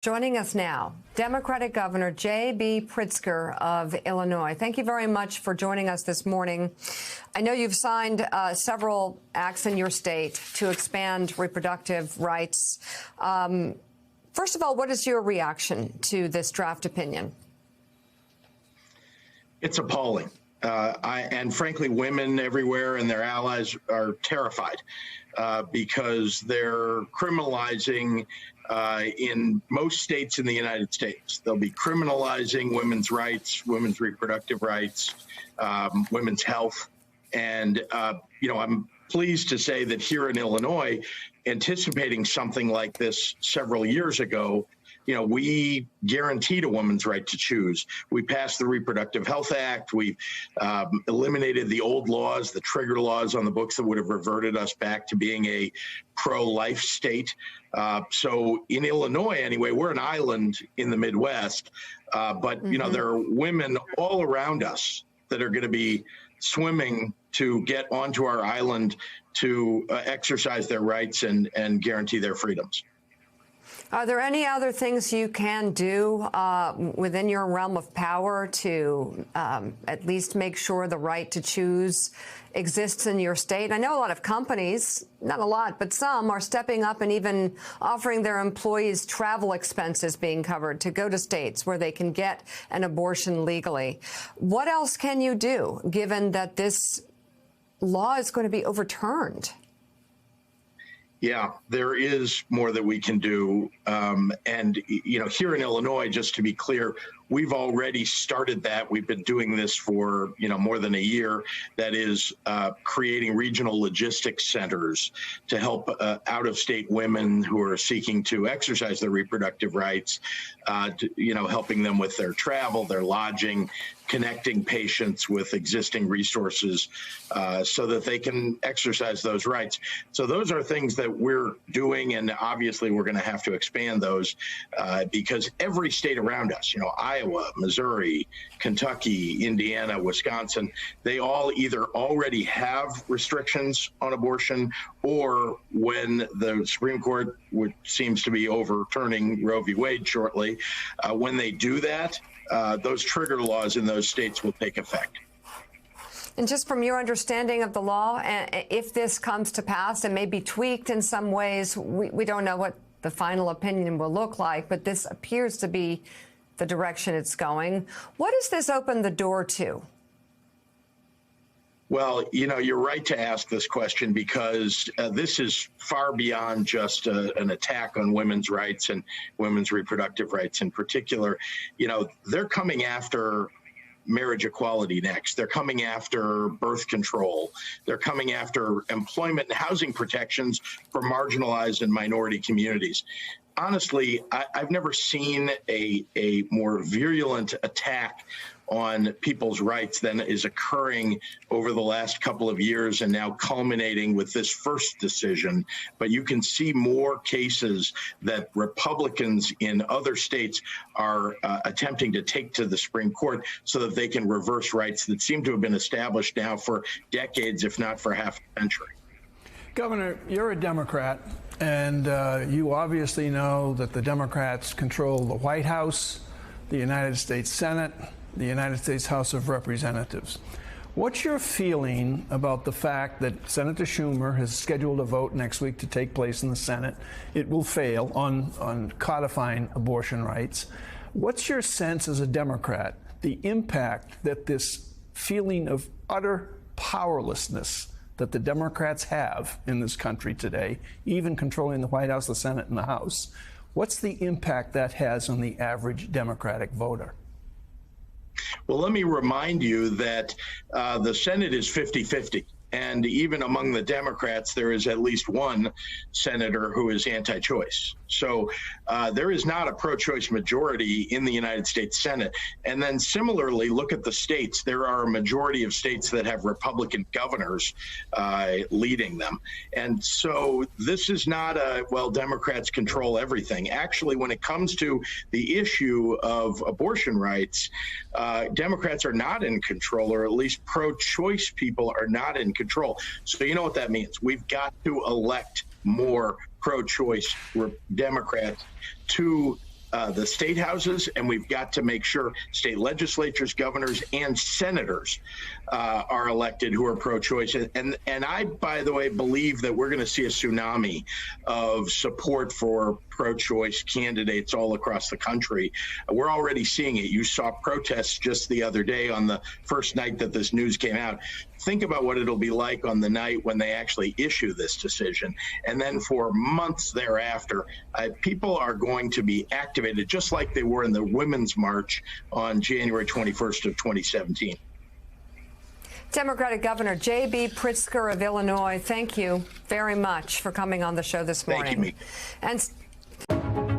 Joining us now, Democratic Governor J.B. Pritzker of Illinois. Thank you very much for joining us this morning. I know you've signed several acts in your state to expand reproductive rights. First of all, what is your reaction to this draft opinion? It's appalling. And frankly, women everywhere and their allies are terrified because they're criminalizing in most states in the United States. They'll be criminalizing women's rights, women's reproductive rights, women's health. And, I'm pleased to say that here in Illinois, anticipating something like this several years ago, we guaranteed a woman's right to choose. We passed the Reproductive Health Act. We eliminated the old laws, the trigger laws on the books that would have reverted us back to being a pro-life state. So in Illinois, anyway, we're an island in the Midwest, but, there are women all around us that are going to be swimming to get onto our island to exercise their rights and guarantee their freedoms. Are there any other things you can do within your realm of power to at least make sure the right to choose exists in your state? I know a lot of companies, not a lot, but some are stepping up and even offering their employees travel expenses being covered to go to states where they can get an abortion legally. What else can you do, given that this law is going to be overturned? Yeah, there is more that we can do. And here in Illinois, just to be clear, we've already started that. We've been doing this for, more than a year. That is creating regional logistics centers to help out-of-state women who are seeking to exercise their reproductive rights, helping them with their travel, their lodging, connecting patients with existing resources so that they can exercise those rights. So those are things that we're doing, and obviously we're going to have to expand those because every state around us, Iowa, Missouri, Kentucky, Indiana, Wisconsin, they all either already have restrictions on abortion, or when the Supreme Court, which seems to be overturning Roe v. Wade shortly, when they do that, those trigger laws in those states will take effect. And just from your understanding of the law, if this comes to pass and may be tweaked in some ways, we don't know what the final opinion will look like, but this appears to be the direction it's going. What does this open the door to? Well, you're right to ask this question because this is far beyond just an attack on women's rights and women's reproductive rights in particular. They're coming after marriage equality next. They're coming after birth control. They're coming after employment and housing protections for marginalized and minority communities. Honestly, I've never seen a more virulent attack on people's rights than is occurring over the last couple of years and now culminating with this first decision. But you can see more cases that Republicans in other states are attempting to take to the Supreme Court so that they can reverse rights that seem to have been established now for decades, if not for half a century. Governor, you're a Democrat, and you obviously know that the Democrats control the White House, the United States Senate, the United States House of Representatives. What's your feeling about the fact that Senator Schumer has scheduled a vote next week to take place in the Senate? It will fail on codifying abortion rights. What's your sense as a Democrat, the impact that this feeling of utter powerlessness that the Democrats have in this country today, even controlling the White House, the Senate, and the House, what's the impact that has on the average Democratic voter? Well, let me remind you that the Senate is 50-50. And even among the Democrats, there is at least one senator who is anti-choice. So there is not a pro-choice majority in the United States Senate. And then similarly, look at the states. There are a majority of states that have Republican governors leading them. And so this is not Democrats control everything. Actually, when it comes to the issue of abortion rights, Democrats are not in control, or at least pro-choice people are not in control. So you know what that means. We've got to elect more pro-choice Democrats to the state houses, and we've got to make sure state legislatures, governors, and senators are elected who are pro-choice. And I, by the way, believe that we're going to see a tsunami of support for pro-choice candidates all across the country. We're already seeing it. You saw protests just the other day on the first night that this news came out. Think about what it'll be like on the night when they actually issue this decision. And then for months thereafter, people are going to be activated just like they were in the Women's March on January 21st of 2017. Democratic Governor J.B. Pritzker of Illinois, thank you very much for coming on the show this morning. Thank you, Meek. And